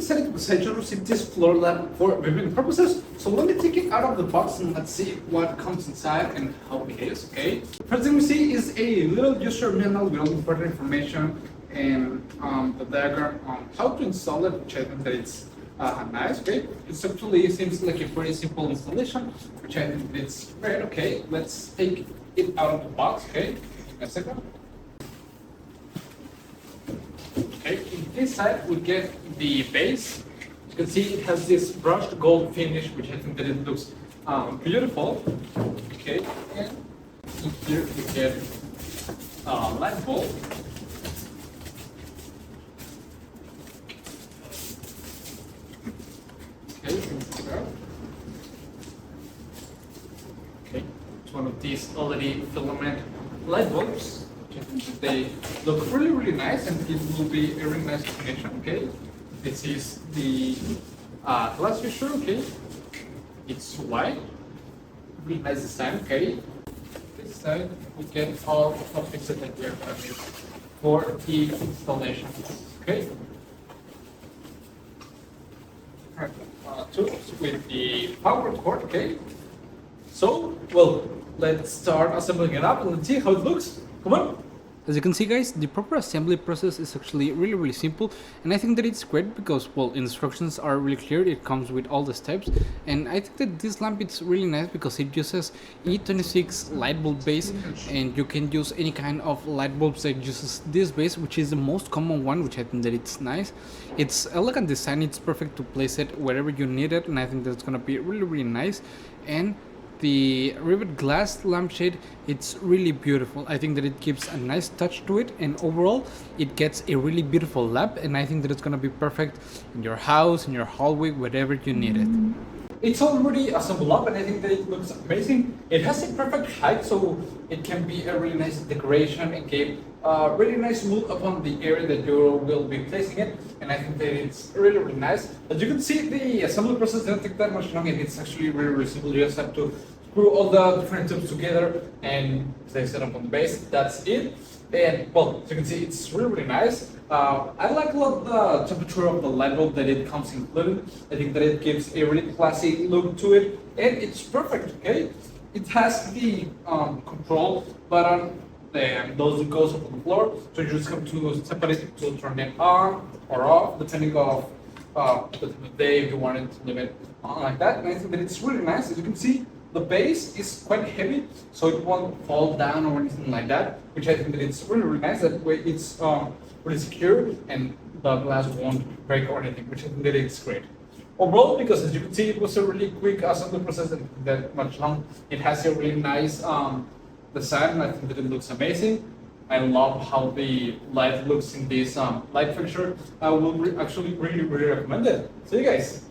excited because I just received this floor lamp for viewing purposes. So let me take it out of the box and let's see what comes inside and how it is, okay? First thing we see is a little user manual with all the important information and the diagram on how to install it, which I think that it's nice, okay? It actually seems like a pretty simple installation, which I think it's great, okay? Let's take it out of the box, okay? A second. Okay, in this side we get the base. You can see it has this brushed gold finish, which I think that it looks beautiful. Okay, and in here we get a light bulb. Okay, okay, it's one of these LED filament light bulbs. They look really nice, and it will be a really nice combination. Okay, this is the glass fixture. Okay, it's white, really nice design. Okay, this side we get all of the that we are having for the installation. Okay, tools with the power cord. Okay, so well, let's start assembling it up and let's see how it looks. Come on. As you can see, guys, the proper assembly process is actually really simple, and I think that it's great because, well, instructions are really clear. It comes with all the steps, and I think that this lamp is really nice because it uses E26 light bulb base, and you can use any kind of light bulbs that uses this base, which is the most common one, which I think that it's nice. It's elegant design. It's perfect to place it wherever you need it, and I think that's gonna be really nice. And the rivet glass lampshade, it's really beautiful. I think that it gives a nice touch to it, and overall it gets a really beautiful lamp, and I think that it's gonna be perfect in your house, in your hallway, wherever you need it. It's already assembled up and I think that it looks amazing. It has a perfect height, so it can be a really nice decoration and give a really nice mood upon the area that you will be placing it. And I think that it's really nice. As you can see, the assembly process doesn't take that much long, and it's actually really simple. You just have to screw all the different tubes together and they set up on the base. That's it. And well, as you can see, it's really nice. I like a lot the temperature of the light bulb that it comes included. I think that it gives a really classy look to it, and it's perfect. Okay, it has the control button, and those goes up on the floor. So you just have to separate it to turn it on or off, depending on the time of day, if you wanted to leave it on like that. And I think that it's really nice. As you can see, the base is quite heavy, so it won't fall down or anything like that, which I think that it's really nice. That way it's really secure and the glass won't break or anything, which I think that it's great. Overall, because as you can see, it was a really quick assembly process and that much long. It has a really nice design, and I think that it looks amazing. I love how the light looks in this light fixture. I will actually really recommend it. See you guys.